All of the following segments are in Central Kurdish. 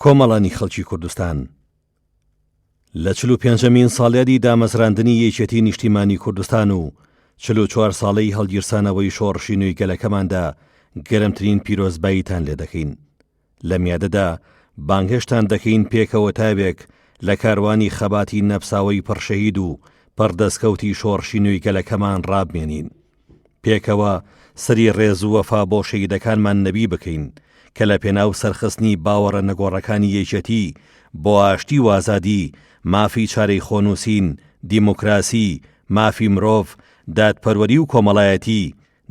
کۆمەڵانی خەڵکی کوردستان لە 45مین ساڵیادی دامەزراندنی یەکێتی نیشتیمانی کوردستان و 44 ساڵەی هەڵگیرسانەوەی شۆڕشی نوێی گەلەکەماندا گەرمترین پیرۆزباییتان لێ دەکەین. لە میادەدا بانگهێشتان دەکەین پێکەوە تاوێک لە کاروانی خەباتی نەفساوەی پڕشەهید و پەردەستکەوتی شۆڕشی نوێی گەلەکەمان ڕابمێنین. پێکەوە سەری ڕێز و وەفا بۆ شەهیدەکانمان نەبی بکەین کە لە پێناو سەرخستنی باوەڕە نەگۆڕەکانی یەکێتی بۆ ئاشتی و ئازادی، مافی چارەی خۆنووسین، دیموکراسی، مافی مرۆڤ، دادپەروەری و کۆمەڵایەتی،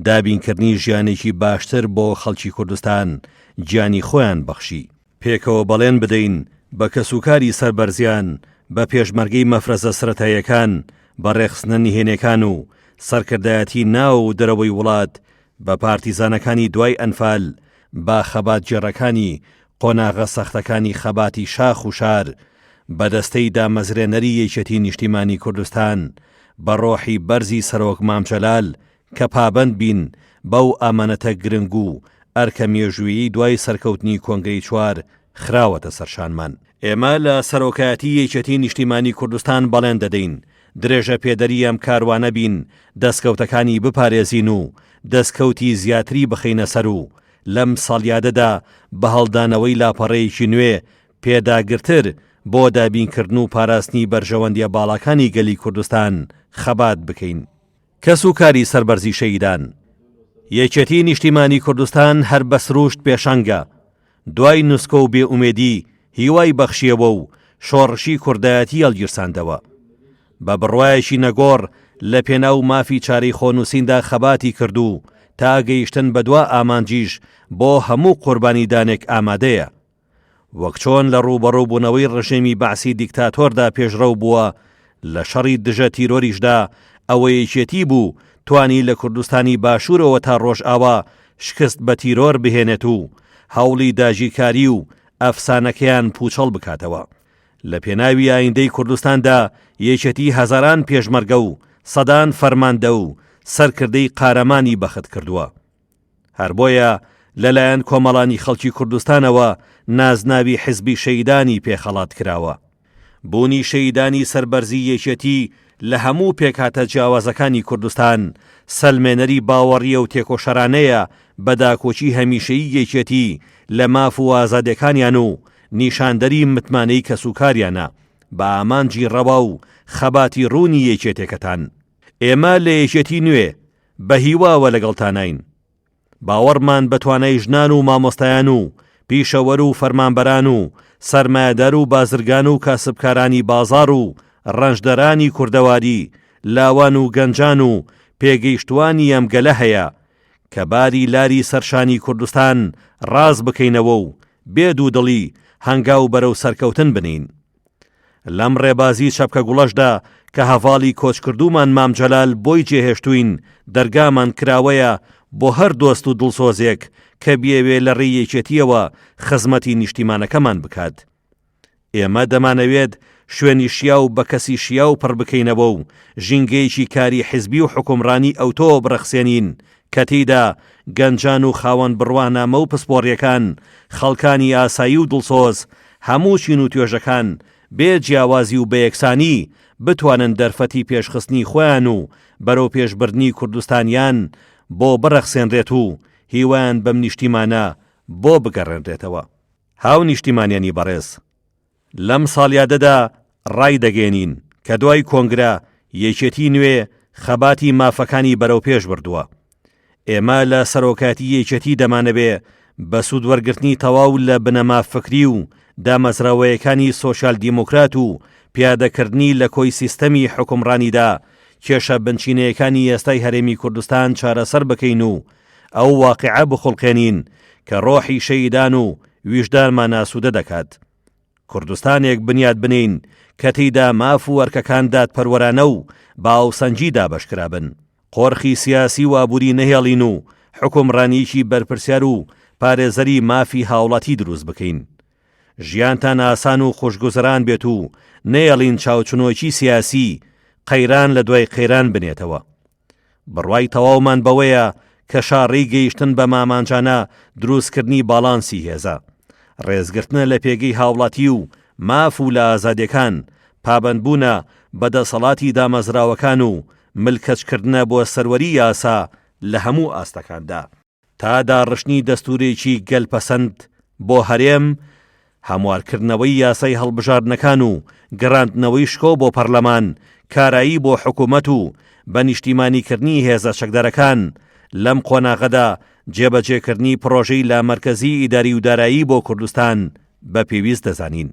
دابینکردنی ژیانێکی باشتر بۆ خەڵکی کوردستان گیانی خۆیان بەخشی. پێکەوە بەڵێن بدەین بە کەسوکاری سەربەرزیان، بە پێشمەرگەی مەفرەزە سرەتاییەکان، بە ڕێخستنە نهێنیەکان و سەرکردایەتی ناو و دەرەوەی وڵات، بە پارتیزانەکانی دوای ئەنفال، با خەبات جێڕەکانی قۆناغە سەختەکانی خەباتی شاخ و شار، بە دەستەی دامەزرێنەری یەکێتی نیشتیمانی کوردستان، بە ڕۆحی بەرزی سەرۆک مامجەلال کە پابەند بین بەو ئامانەتە گرنگ و ئەرکە مێژوویی دوای سەرکەوتنی کۆنگرەی 4 خراوەتە سەرشانمان. ئێمە لە سەرۆکایەتی یەکێتی نیشتیمانی کوردستان بەڵێن دەدەین درێژە پێدەری ئەم کاروانە بین، دەستکەوتەکانی بپارێزین و دەستکەوتی زیاتری بخەینە سەر و لەم ساڵیادەدا بە هەڵدانەوەی لاپەڕەیەکی نوێ پێداگرتر بۆ دابینکردن و پاراستنی بەرژەوەندیە باڵەکانی گەلی کوردستان خەبات بکەین. کەسوکاری سەربەرزی شەهیدان یەکێتی نیشتیمانی کوردستان هەر بە سروشت پێشەنگە، دوای نوسکە و بێئومێدی هیوای بەخشیەوە و شۆڕشی کوردایەتی هەڵگیرساندەوە. بە بڕوایەکی نەگۆڕ لە پێناو مافی چارەی خۆنووسیندا خەباتی کردو تا گەیشتن بە دوا ئامانجیش بۆ هەموو قوربانیدانێک ئامادەیە. وەک چۆن لە ڕوبەڕووبوونەوەی ڕژێمی بەعسی دیکتاتۆردا پێشڕەو بووە، لە شەڕی دژە تیرۆریشدا ئەوە یەکێتی بوو توانی لە کوردستانی باشوورەوە تا ڕۆژئاوا شکست بە تیرۆر بهێنێت و هەوڵی داژیکاری و ئەفسانەکەیان پوچەڵ بکاتەوە. لە پێناوی ئایندەی کوردستاندا یەکێتی هەزاران پێشمەرگە و سەدان فەرماندە و سەرکردەی قارەمانی بەخت کردووە. هەر بۆیە لەلایەن کۆمەڵانی خەڵکی کوردستانەوە نازناوی حیزبی شەیدانی پێخەڵات کراوە. بوونی شەیدانی سەربەرزی یەکێتی لە هەموو پێکهاتە جیاوازەکانی کوردستان سەلمێنەری باوەڕیە و تێکۆشەرانەیە بە داکۆچی هەمیشەیی یەکێتی لە ماف و ئازادیەکانیان و نیشاندەری متمانەی کەسوکاریانە بە ئامانجی ڕەوا و خەباتی ڕوونی یەکێتێکەتان. ئێمە لە یەکێتی نوێ بە هیواوە لەگەڵتانین. باوەڕمان بە توانای ژنان و مامۆستایان و پیشەوەر و فەرمانبەران و سەرمایەدار و بازرگان و کاسبکارانی بازاڕ و ڕەنجدەرانی کوردەواری، لاوان و گەنجان و پێگەیشتوانی ئەم گەلە هەیە کە باری لاری سەرشانی کوردستان ڕاز بکەینەوە و بێ دوودڵی هەنگاو بەرەو سەرکەوتن بنین. لەم ڕێبازی چەپکە گوڵەشدا کە هەڤاڵی کۆچکردومان مامجەلال بۆی جێهێشتوین دەرگامان کراوەیە بۆ هەر دۆست و دڵسۆزێک کە بێوێ لە ڕێی یەکێتیەوە خزمەتی نیشتیمانەکەمان بکات. ئێمە دەمانەوێت شوێنی شیا و بە کەسی شیا و پڕ بکەینەوە و ژینگەیەکی کاری حیزبی و حکومڕانی ئەوتۆ بڕەخسێنین کە تێیدا گەنجان و خاوەن بڕوانامە و پسپۆڕیەکان، خەڵکانی ئاسایی و دڵسۆز، هەموو چین و توێژەکان بێ جیاوازی و بەیەکسانی بتوانن دەرفەتی پێشخستنی خۆیان و بەرەو پێشبردنی کوردستانیان بۆ بڕەخسێنرێت و هیوایان بەم نیشتیمانە بۆ بگەڕێنرێتەوە. هاو نیشتیمانیانی بەڕێز، لەم ساڵیادەدا ڕای دەگەێنین کە دوای کۆنگرە یەکێتی نوێ خەباتی مافەکانی بەرەو پێش بردووە. ئێمە لە سەرۆکاتی یەکێتی دەمانەوێ بە سوودوەرگرتنی تەواو لە بنەما فکری و دامەزراوەیەکانی سۆشیال دیموکرات و پیادەکردنی لە کۆی سیستەمی حکومڕانیدا کێشە بنچینەیەکانی ئێستای هەرێمی کوردستان چارەسەر بکەین و ئەو واقعە بخڵقێنین کە ڕۆحی شەیدان و ویژدانمان ئاسوودە دەکات. کوردستانێک بنیاد بنین کە تێیدا ماف و ئەرکەکان دادپەروەرانە و باوسەنجی دابەشکرابن، قۆرخی سیاسی و ئابووری نەهێڵین و حکومڕانیەکی بەرپرسیار و پارێزەری مافی هاوڵاتی دروست بکەین. ژیانتان ئاسان و خۆشگوزەران بێت و نەیەڵین چاوچنۆکی سیاسی قەیران لە دوای قەیران بنێتەوە. بڕوای تەواومان بەوەیە کە شاڕی گەیشتن بە مامانجانە دروستکردنی باڵانسی هێزە. ڕێزگرتنە لە پێگەی هاوڵاتی و ماف و لە ئازادیەکان، پابەندبوونە بەدەسەڵاتی دامەزراوەکان و ملکەچکردنە بۆ سەروەری یاسا لە هەموو ئاستەکاندا، تا داڕشتنی دەستورێکی گەلپەسەند بۆ هەرێم، هەموارکردنەوەی یاسای هەڵبژاردنەکان و گەڕاندنەوەی شکۆ بۆ پەرلەمان، کارایی بۆ حکوومەت و بە نیشتیمانیکردنی هێزە چەکدارەکان لەم قۆناغەدا جێبەجێکردنی پرۆژەی لامەرکەزی ئیداری و دارایی بۆ کوردستان بە پێویست دەزانین.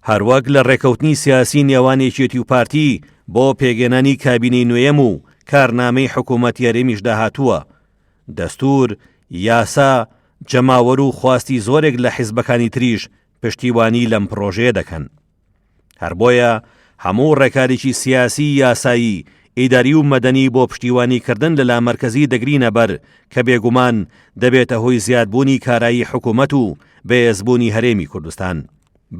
هەروەک لە ڕێکەوتنی سیاسی نێوان یەکێتی و پارتی بۆ پێگەێنانی کابینەی نوێیەم و کارنامەی حکوومەت یاریمیشدا هاتووە. دەستور، یاسا، جەماوەر و خواستی زۆرێک لە حیزبەکانی تریش پشتیوانی لەم پرۆژەیە دەکەن. هەر بۆیە هەموو ڕێکارێکی سیاسی، یاسایی، ئیداری و مەدەنی بۆ پشتیوانیکردن لە لامەرکەزی دەگرینە بەر کە بێگومان دەبێتە هۆی زیادبوونی کارایی حکوومەت و بەهێزبوونی هەرێمی کوردستان.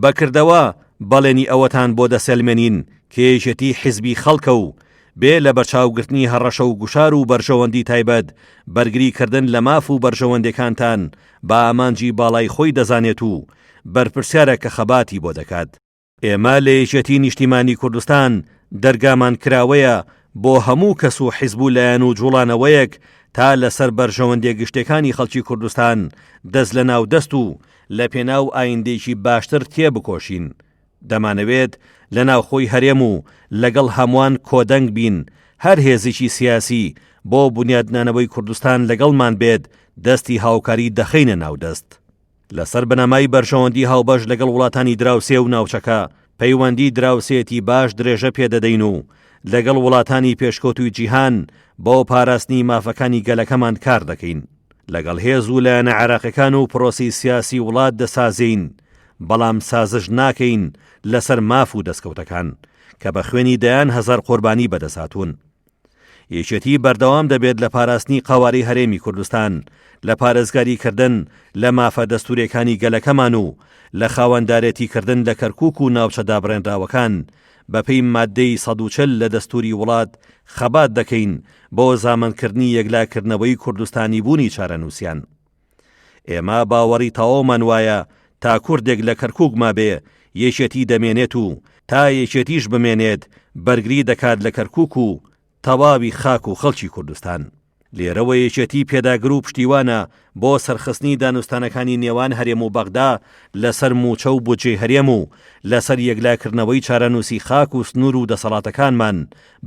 بەکردەوە بەڵێنی ئەوەتان بۆ دەسەلمێنین کە یەکێتی حیزبی خەڵکە و بێ لە بەرچاوگرتنی هەڕەشە و گوشار و بەرژەوەندی تایبەت بەرگریکردن لە ماف و بەرژەوەندەکانتان بە ئامانجی باڵای خۆی دەزانێت و بەرپرسیارە کە خەباتی بۆ دەکات. ئێمە لە یەکێتی نیشتیمانی کوردستان دەرگامان کراوەیە بۆ هەموو کەس و حیزب و لایەن و جوڵانەوەیەک تا لەسەر بەرژەوەندێ گشتەکانی خەڵکی کوردستان دەست لە ناو دەست و لە پێناو ئایندێکی باشتر تێبکۆشین. دەمانەوێت لە ناوخۆی هەرێم و لەگەڵ هەمووان کۆدەنگ بین، هەر هێزێکی سیاسی بۆ بنیادنانەوەی کوردستان لەگەڵمان بێت، دەستی هاوکاری دەخینە ناو دەست. لەسەر بنەمای بەرژەوەندی هاوبەش لەگەڵ وڵاتانی دراوسێ و ناوچەکە پەیوەندی دراوسێتی باش درێژە پێدەدەین و لەگەڵ وڵاتانی پێشکەوتوی جیهان بۆ پاراستنی مافەکانی گەلەکەمان کار دەکەین. لەگەڵ هێز و لایەنە عێراقیەکان و پرۆسی سیاسی وڵات دەسازین، بەڵام سازش ناکەین لەسەر ماف و دەستکەوتەکان کە بە خوێنی دەیان هەزار قوربانی بەدەساتون. یەکێتی بەردەوام دەبێت لە پاراستنی قەواری هەرێمی کوردستان، لە پارێزگاریکردن لە مافە دەستوریەکانی گەلەکەمان و لە خاوەندارێتیکردن لە کەرکووک و ناوچە دابڕێنراوەکان بەپێی مادەی 140 لە دەستوری وڵات خەبات دەکەین بۆ زامنکردنی یەکلاکردنەوەی کوردستانی بوونی چارەنووسیان. ئێمە باوەڕی تەواومان وایە تا کوردێک لە کەرکووک مابێ یەکێتی دەمێنێت و تا یەکێتیش بمێنێت بەرگری دەکات لە کەرکووک و تەواوی خاک و خەڵکی کوردستان. لێرەوە یەکێتی پێداگر و پشتیوانە بۆ سەرخستنی دانوستانەکانی نێوان هەرێم و بەغدا لەسەر موچە و بودجێ هەرێم و لەسەر یەکلاکردنەوەی چارەنووسی خاک و سنوور و دەسەڵاتەکانمان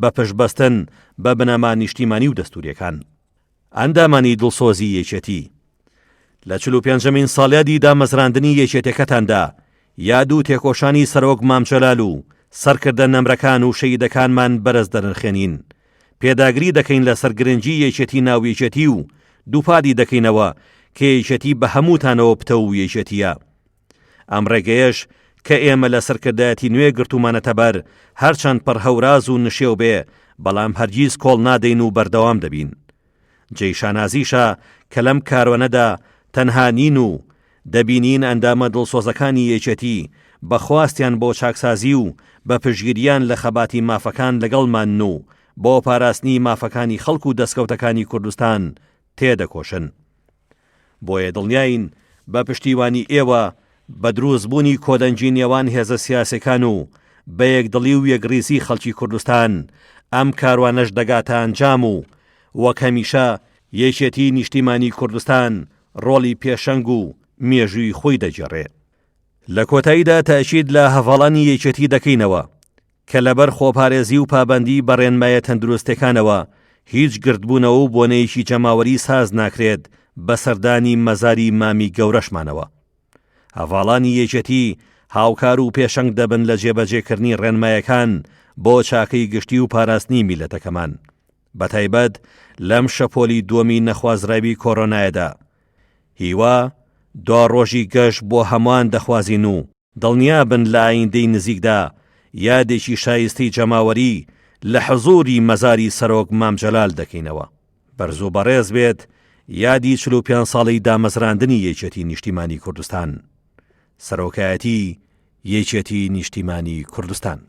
بە پشتبەستن بە بنەما نیشتیمانی و دەستوریەکان. ئەندامانی دڵسۆزی یەکێتی لە 45مین ساڵیادی دامەزراندنی یەکێتەکەتاندا یاد و تێکۆشانی سەرۆک مامجەلال و سەرکردە نەمرەکان و شەیدەکانمان بەرز دەرنخێنین. پێداگری دەکەین لە سەرگرنگی یەکێتی ناویەکێتی و دووپادی دەکەینەوە کە یەکێتی بە هەمووتانەوە پتە و یەکێتیە. ئەم ڕێگەیەش کە ئێمە لە سەرکردایەتی نوێ گرتومانەتە بەر هەرچەند پڕهەوراز و نشێو بێ، بەڵام هەرگیز کۆڵ نادەین و بەردەوام دەبین. جێیشانازیشە کە لەم کاروانەدا تەنها نین و دەبینین ئەندامە دڵسۆزەکانی یەکێتی بەخواستیان بۆ چاکسازی و بە پشگیریان لە خەباتی مافەکان لەگەڵمان و بۆ پاراستنی مافەکانی خەڵک و دەستکەوتەکانی کوردستان تێدەکۆشن. بۆیە دڵنیاین بە پشتیوانی ئێوە بە دروستبوونی کۆدەنجی نێوان هێزە سیاسەکان و بە یەکدڵی و یەکڕیزی خەڵکی کوردستان ئەم کاروانەش دەگاتە ئەنجام و وەک هەمیشە یەکێتی نیشتیمانی کوردستان ڕۆڵی پێشەنگ و مێژووی خۆی دەجێڕێ. لە کۆتاییدا تاکید لە هەڤاڵانی یەکێتی دەکەینەوە کە لەبەر خۆپارێزی و پابەندی بە ڕێنمایە تەندروستەکانەوە هیچ گردبوونەوە و بۆنەیەکی جەماوەری ساز ناکرێت بە سەردانی مەزاری مامی گەورەشمانەوە. هەڤاڵانی یەکێتی هاوکار و پێشەنگ دەبن لە جێبەجێکردنی ڕێنمایەکان بۆ چاکەی گشتی و پاراستنی میلەتەکەمان، بەتایبەت لەم شەپۆلی دووەمی نەخوازراوی کۆڕۆنایەدا. هیوا دوا ڕۆژی گەشت بۆ هەمووان دەخوازین و دڵنیا بن لە ئایندەی نزیکدا یادێکی شایستی جەماوەری لە حزوری مەزاری سەرۆک مامجەلال دەکەینەوە. بەرزوو بەڕێز بێت یادی 45 ساڵی دامەزراندنی یەکێتی نیشتیمانی کوردستان. سەرۆکایەتی یەکێتی نیشتیمانی کوردستان.